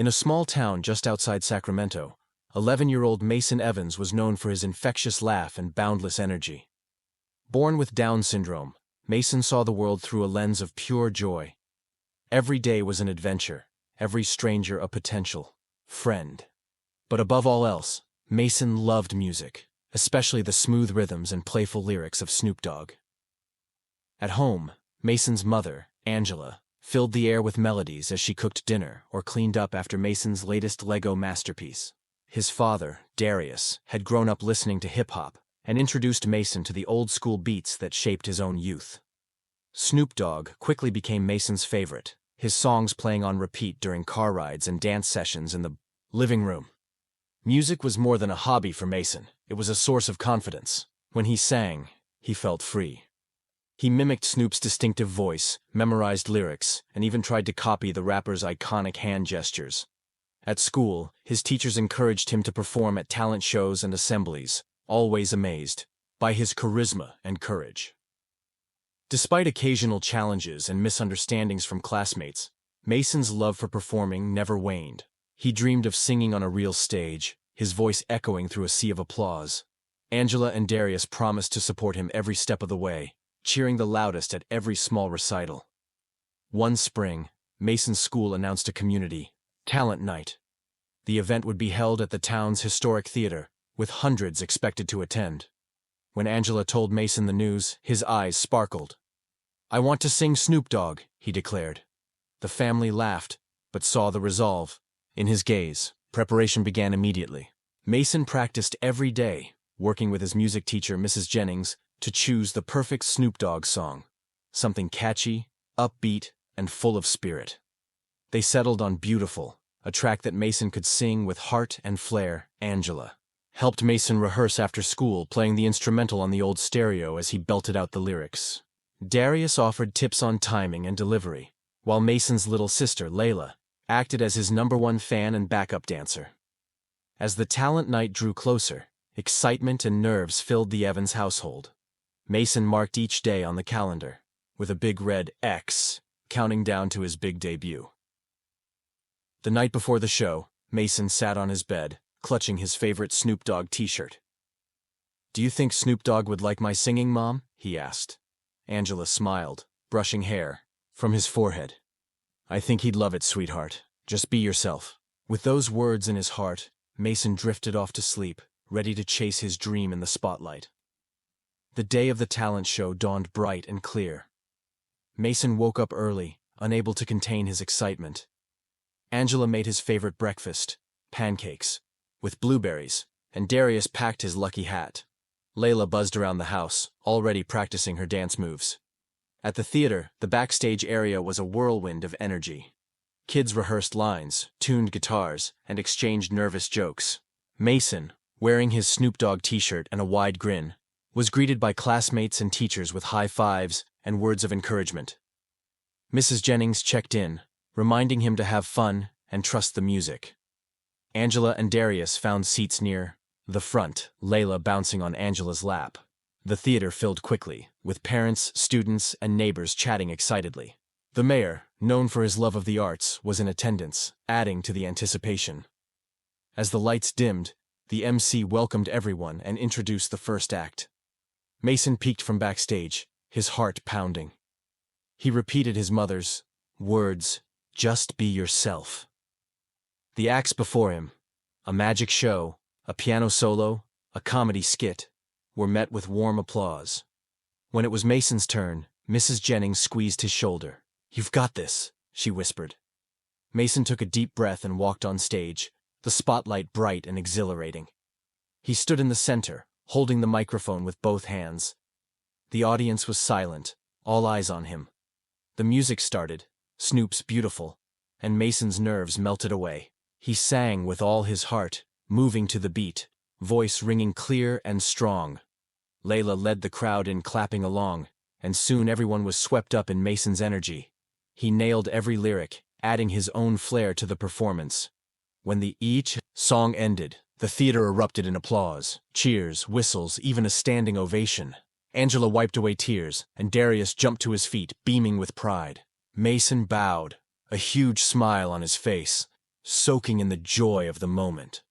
In a small town just outside Sacramento, 11-year-old Mason Evans was known for his infectious laugh and boundless energy. Born with Down syndrome, Mason saw the world through a lens of pure joy. Every day was an adventure, every stranger a potential friend. But above all else, Mason loved music, especially the smooth rhythms and playful lyrics of Snoop Dogg. At home, Mason's mother, Angela, filled the air with melodies as she cooked dinner or cleaned up after Mason's latest Lego masterpiece. His father, Darius, had grown up listening to hip-hop and introduced Mason to the old-school beats that shaped his own youth. Snoop Dogg quickly became Mason's favorite, his songs playing on repeat during car rides and dance sessions in the living room. Music was more than a hobby for Mason, it was a source of confidence. When he sang, he felt free. He mimicked Snoop's distinctive voice, memorized lyrics, and even tried to copy the rapper's iconic hand gestures. At school, his teachers encouraged him to perform at talent shows and assemblies, always amazed by his charisma and courage. Despite occasional challenges and misunderstandings from classmates, Mason's love for performing never waned. He dreamed of singing on a real stage, his voice echoing through a sea of applause. Angela and Darius promised to support him every step of the way, cheering the loudest at every small recital. One spring, Mason's school announced a community talent night. The event would be held at the town's historic theater, with hundreds expected to attend. When Angela told Mason the news, his eyes sparkled. "I want to sing Snoop Dogg," he declared. The family laughed, but saw the resolve in his gaze. Preparation began immediately. Mason practiced every day, working with his music teacher, Mrs. Jennings, to choose the perfect Snoop Dogg song, something catchy, upbeat, and full of spirit. They settled on Beautiful, a track that Mason could sing with heart and flair. Angela helped Mason rehearse after school, playing the instrumental on the old stereo as he belted out the lyrics. Darius offered tips on timing and delivery, while Mason's little sister, Layla, acted as his #1 fan and backup dancer. As the talent night drew closer, excitement and nerves filled the Evans household. Mason marked each day on the calendar, with a big red X, counting down to his big debut. The night before the show, Mason sat on his bed, clutching his favorite Snoop Dogg t-shirt. "Do you think Snoop Dogg would like my singing, Mom?" he asked. Angela smiled, brushing hair from his forehead. "I think he'd love it, sweetheart. Just be yourself." With those words in his heart, Mason drifted off to sleep, ready to chase his dream in the spotlight. The day of the talent show dawned bright and clear. Mason woke up early, unable to contain his excitement. Angela made his favorite breakfast, pancakes, with blueberries, and Darius packed his lucky hat. Layla buzzed around the house, already practicing her dance moves. At the theater, the backstage area was a whirlwind of energy. Kids rehearsed lines, tuned guitars, and exchanged nervous jokes. Mason, wearing his Snoop Dogg t-shirt and a wide grin, was greeted by classmates and teachers with high fives and words of encouragement. Mrs. Jennings checked in, reminding him to have fun and trust the music. Angela and Darius found seats near the front, Layla bouncing on Angela's lap. The theater filled quickly, with parents, students, and neighbors chatting excitedly. The mayor, known for his love of the arts, was in attendance, adding to the anticipation. As the lights dimmed, the MC welcomed everyone and introduced the first act. Mason peeked from backstage, his heart pounding. He repeated his mother's words, "Just be yourself." The acts before him, a magic show, a piano solo, a comedy skit, were met with warm applause. When it was Mason's turn, Mrs. Jennings squeezed his shoulder. "You've got this," she whispered. Mason took a deep breath and walked on stage, the spotlight bright and exhilarating. He stood in the center, holding the microphone with both hands. The audience was silent, all eyes on him. The music started, Snoop's Beautiful, and Mason's nerves melted away. He sang with all his heart, moving to the beat, voice ringing clear and strong. Layla led the crowd in clapping along, and soon everyone was swept up in Mason's energy. He nailed every lyric, adding his own flair to the performance. When the each song ended, the theater erupted in applause, cheers, whistles, even a standing ovation. Angela wiped away tears, and Darius jumped to his feet, beaming with pride. Mason bowed, a huge smile on his face, soaking in the joy of the moment.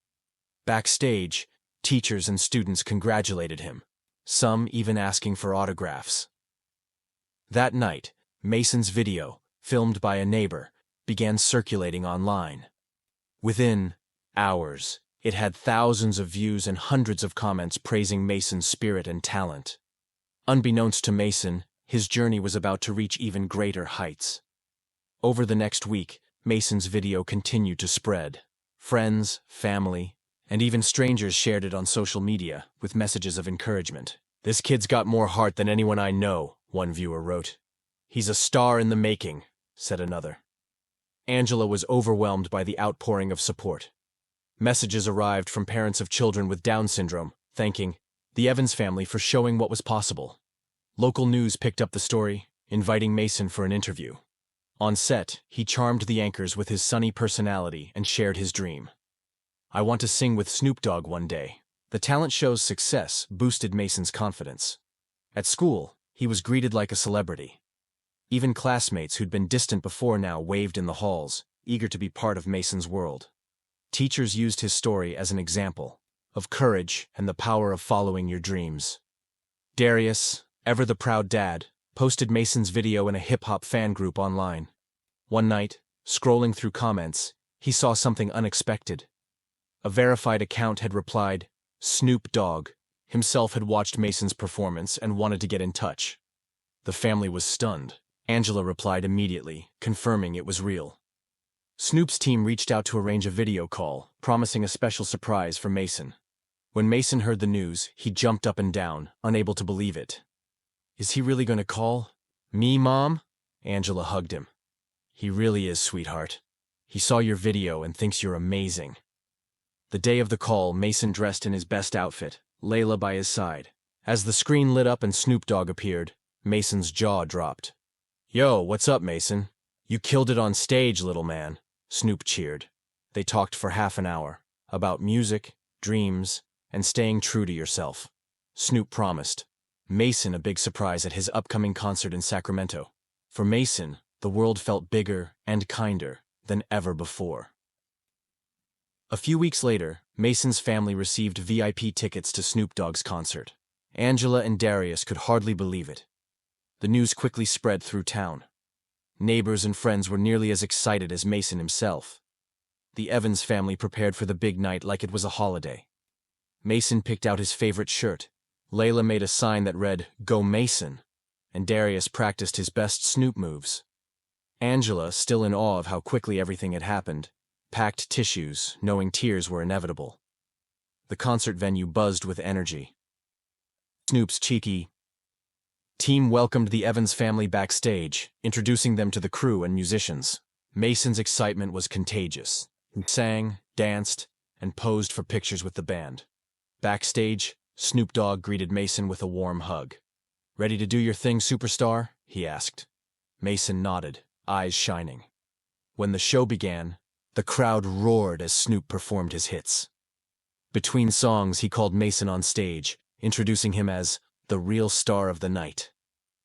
Backstage, teachers and students congratulated him, some even asking for autographs. That night, Mason's video, filmed by a neighbor, began circulating online. Within hours, it had thousands of views and hundreds of comments praising Mason's spirit and talent. Unbeknownst to Mason, his journey was about to reach even greater heights. Over the next week, Mason's video continued to spread. Friends, family, and even strangers shared it on social media with messages of encouragement. "This kid's got more heart than anyone I know," one viewer wrote. "He's a star in the making," said another. Angela was overwhelmed by the outpouring of support. Messages arrived from parents of children with Down syndrome, thanking the Evans family for showing what was possible. Local news picked up the story, inviting Mason for an interview. On set, he charmed the anchors with his sunny personality and shared his dream. "I want to sing with Snoop Dogg one day." The talent show's success boosted Mason's confidence. At school, he was greeted like a celebrity. Even classmates who'd been distant before now waved in the halls, eager to be part of Mason's world. Teachers used his story as an example of courage and the power of following your dreams. Darius, ever the proud dad, posted Mason's video in a hip-hop fan group online. One night, scrolling through comments, he saw something unexpected. A verified account had replied, "Snoop Dogg himself had watched Mason's performance and wanted to get in touch." The family was stunned. Angela replied immediately, confirming it was real. Snoop's team reached out to arrange a video call, promising a special surprise for Mason. When Mason heard the news, he jumped up and down, unable to believe it. "Is he really going to call? Me, Mom?" Angela hugged him. "He really is, sweetheart. He saw your video and thinks you're amazing." The day of the call, Mason dressed in his best outfit, Layla by his side. As the screen lit up and Snoop Dogg appeared, Mason's jaw dropped. "Yo, what's up, Mason? You killed it on stage, little man," Snoop cheered. They talked for half an hour, about music, dreams, and staying true to yourself. Snoop promised Mason a big surprise at his upcoming concert in Sacramento. For Mason, the world felt bigger and kinder than ever before. A few weeks later, Mason's family received VIP tickets to Snoop Dogg's concert. Angela and Darius could hardly believe it. The news quickly spread through town. Neighbors and friends were nearly as excited as Mason himself. The Evans family prepared for the big night like it was a holiday. Mason picked out his favorite shirt. Layla made a sign that read, "Go Mason," and Darius practiced his best Snoop moves. Angela, still in awe of how quickly everything had happened, packed tissues, knowing tears were inevitable. The concert venue buzzed with energy. Snoop's cheeky team welcomed the Evans family backstage, introducing them to the crew and musicians. Mason's excitement was contagious. He sang, danced, and posed for pictures with the band. Backstage, Snoop Dogg greeted Mason with a warm hug. "Ready to do your thing, superstar?" he asked. Mason nodded, eyes shining. When the show began, the crowd roared as Snoop performed his hits. Between songs, he called Mason on stage, introducing him as the real star of the night.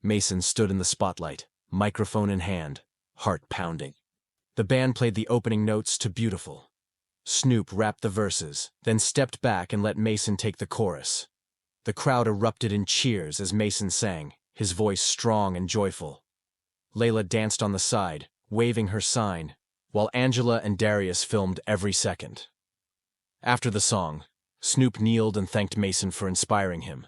Mason stood in the spotlight, microphone in hand, heart pounding. The band played the opening notes to Beautiful. Snoop rapped the verses, then stepped back and let Mason take the chorus. The crowd erupted in cheers as Mason sang, his voice strong and joyful. Layla danced on the side, waving her sign, while Angela and Darius filmed every second. After the song, Snoop kneeled and thanked Mason for inspiring him.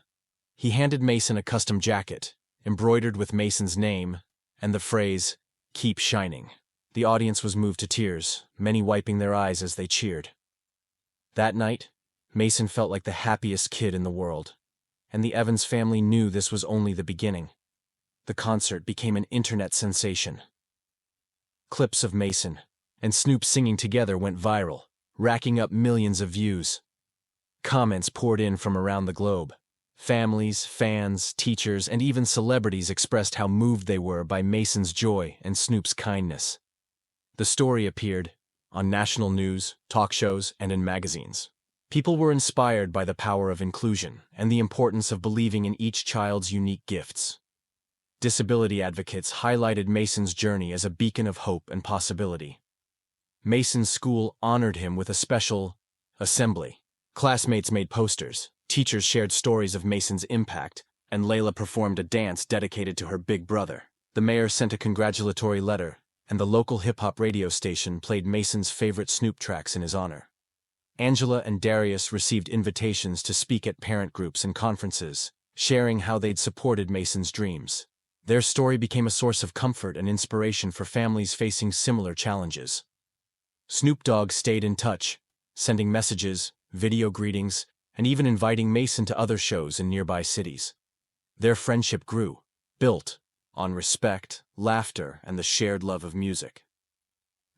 He handed Mason a custom jacket, embroidered with Mason's name, and the phrase, "Keep shining." The audience was moved to tears, many wiping their eyes as they cheered. That night, Mason felt like the happiest kid in the world, and the Evans family knew this was only the beginning. The concert became an internet sensation. Clips of Mason and Snoop singing together went viral, racking up millions of views. Comments poured in from around the globe. Families, fans, teachers, and even celebrities expressed how moved they were by Mason's joy and Snoop's kindness. The story appeared on national news, talk shows, and in magazines. People were inspired by the power of inclusion and the importance of believing in each child's unique gifts. Disability advocates highlighted Mason's journey as a beacon of hope and possibility. Mason's school honored him with a special assembly. Classmates made posters, teachers shared stories of Mason's impact, and Layla performed a dance dedicated to her big brother. The mayor sent a congratulatory letter, and the local hip-hop radio station played Mason's favorite Snoop tracks in his honor. Angela and Darius received invitations to speak at parent groups and conferences, sharing how they'd supported Mason's dreams. Their story became a source of comfort and inspiration for families facing similar challenges. Snoop Dogg stayed in touch, sending messages, video greetings, and even inviting Mason to other shows in nearby cities. Their friendship grew, built on respect, laughter, and the shared love of music.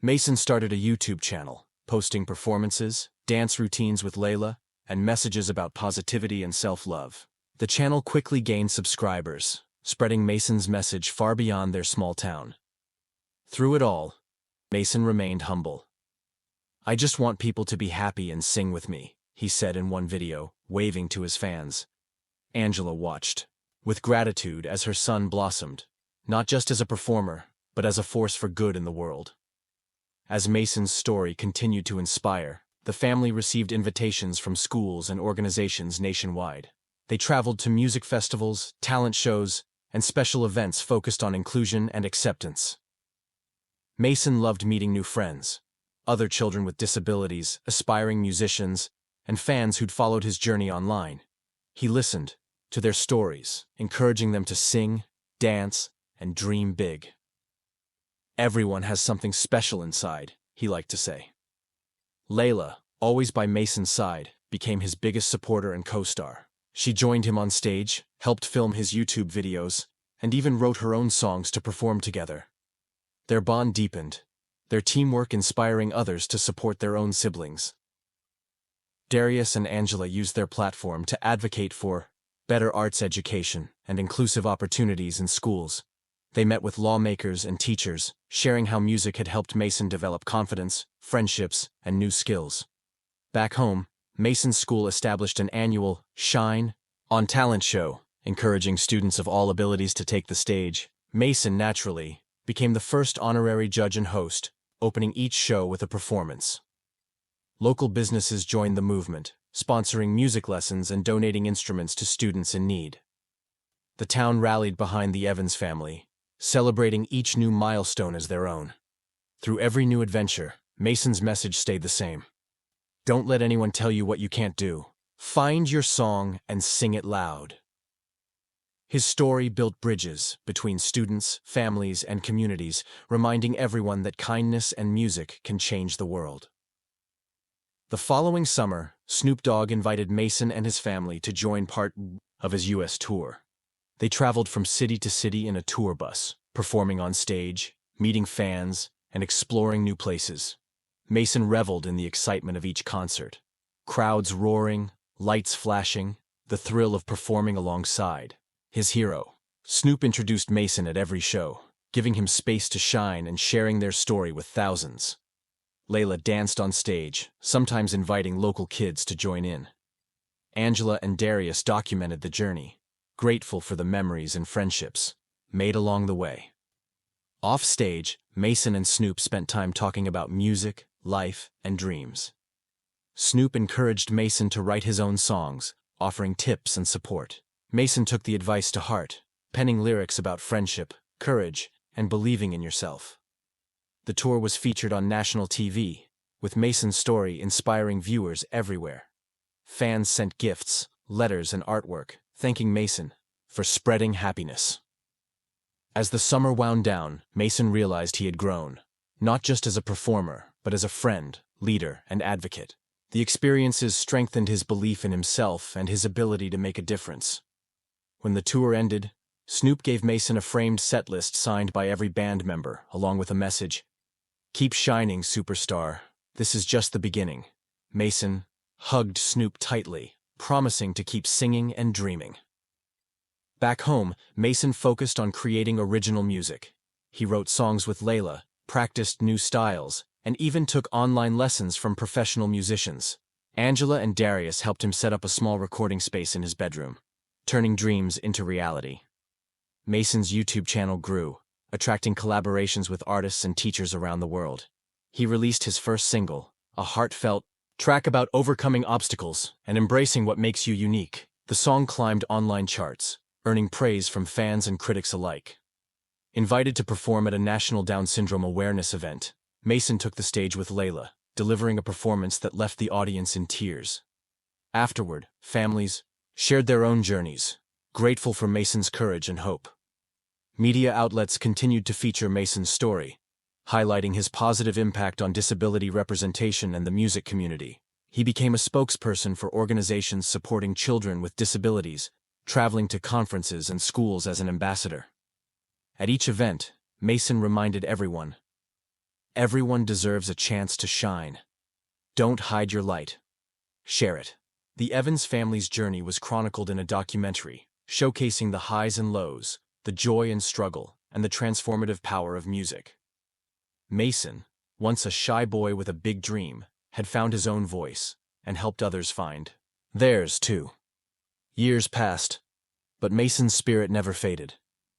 Mason started a YouTube channel, posting performances, dance routines with Layla, and messages about positivity and self-love. The channel quickly gained subscribers, spreading Mason's message far beyond their small town. Through it all, Mason remained humble. "I just want people to be happy and sing with me," he said in one video, waving to his fans. Angela watched, with gratitude as her son blossomed, not just as a performer, but as a force for good in the world. As Mason's story continued to inspire, the family received invitations from schools and organizations nationwide. They traveled to music festivals, talent shows, and special events focused on inclusion and acceptance. Mason loved meeting new friends, other children with disabilities, aspiring musicians, and fans who'd followed his journey online. He listened to their stories, encouraging them to sing, dance, and dream big. "Everyone has something special inside," he liked to say. Layla, always by Mason's side, became his biggest supporter and co-star. She joined him on stage, helped film his YouTube videos, and even wrote her own songs to perform together. Their bond deepened, their teamwork inspiring others to support their own siblings. Darius and Angela used their platform to advocate for better arts education and inclusive opportunities in schools. They met with lawmakers and teachers, sharing how music had helped Mason develop confidence, friendships, and new skills. Back home, Mason's school established an annual Shine on Talent show, encouraging students of all abilities to take the stage. Mason, naturally, became the first honorary judge and host, opening each show with a performance. Local businesses joined the movement, sponsoring music lessons and donating instruments to students in need. The town rallied behind the Evans family, celebrating each new milestone as their own. Through every new adventure, Mason's message stayed the same. Don't let anyone tell you what you can't do. Find your song and sing it loud. His story built bridges between students, families, and communities, reminding everyone that kindness and music can change the world. The following summer, Snoop Dogg invited Mason and his family to join part of his U.S. tour. They traveled from city to city in a tour bus, performing on stage, meeting fans, and exploring new places. Mason reveled in the excitement of each concert. Crowds roaring, lights flashing, the thrill of performing alongside his hero. Snoop introduced Mason at every show, giving him space to shine and sharing their story with thousands. Layla danced on stage, sometimes inviting local kids to join in. Angela and Darius documented the journey, grateful for the memories and friendships made along the way. Off stage, Mason and Snoop spent time talking about music, life, and dreams. Snoop encouraged Mason to write his own songs, offering tips and support. Mason took the advice to heart, penning lyrics about friendship, courage, and believing in yourself. The tour was featured on national TV, with Mason's story inspiring viewers everywhere. Fans sent gifts, letters, and artwork, thanking Mason for spreading happiness. As the summer wound down, Mason realized he had grown, not just as a performer, but as a friend, leader, and advocate. The experiences strengthened his belief in himself and his ability to make a difference. When the tour ended, Snoop gave Mason a framed set list signed by every band member, along with a message, "Keep shining, superstar. This is just the beginning." Mason hugged Snoop tightly, promising to keep singing and dreaming. Back home, Mason focused on creating original music. He wrote songs with Layla, practiced new styles, and even took online lessons from professional musicians. Angela and Darius helped him set up a small recording space in his bedroom, turning dreams into reality. Mason's YouTube channel grew, attracting collaborations with artists and teachers around the world. He released his first single, a heartfelt track about overcoming obstacles and embracing what makes you unique. The song climbed online charts, earning praise from fans and critics alike. Invited to perform at a national Down syndrome awareness event, Mason took the stage with Layla, delivering a performance that left the audience in tears. Afterward, families shared their own journeys, grateful for Mason's courage and hope. Media outlets continued to feature Mason's story, highlighting his positive impact on disability representation and the music community. He became a spokesperson for organizations supporting children with disabilities, traveling to conferences and schools as an ambassador. At each event, Mason reminded everyone deserves a chance to shine. Don't hide your light. Share it. The Evans family's journey was chronicled in a documentary, showcasing the highs and lows, the joy and struggle, and the transformative power of music. Mason, once a shy boy with a big dream, had found his own voice and helped others find theirs too. Years passed, but Mason's spirit never faded.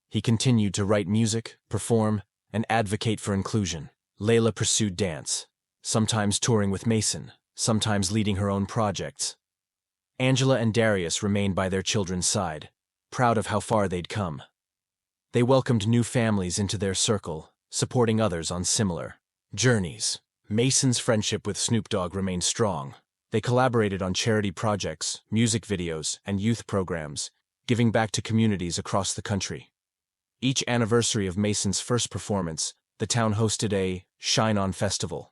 He continued to write music, perform, and advocate for inclusion. Layla pursued dance, sometimes touring with Mason, sometimes leading her own projects. Angela and Darius remained by their children's side, proud of how far they'd come. They welcomed new families into their circle, supporting others on similar journeys. Mason's friendship with Snoop Dogg remained strong. They collaborated on charity projects, music videos, and youth programs, giving back to communities across the country. Each anniversary of Mason's first performance, the town hosted a Shine On Festival,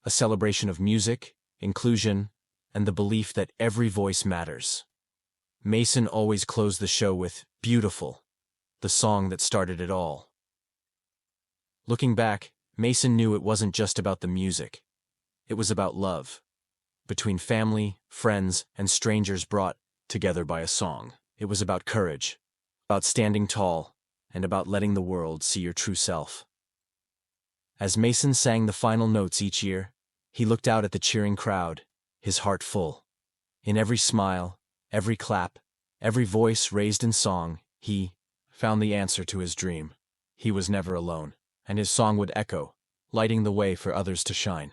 a celebration of music, inclusion, and the belief that every voice matters. Mason always closed the show with Beautiful, the song that started it all. Looking back, Mason knew it wasn't just about the music. It was about love, between family, friends, and strangers brought together by a song. It was about courage, about standing tall, and about letting the world see your true self. As Mason sang the final notes each year, he looked out at the cheering crowd, his heart full. In every smile, every clap, every voice raised in song, he found the answer to his dream. He was never alone, and his song would echo, lighting the way for others to shine.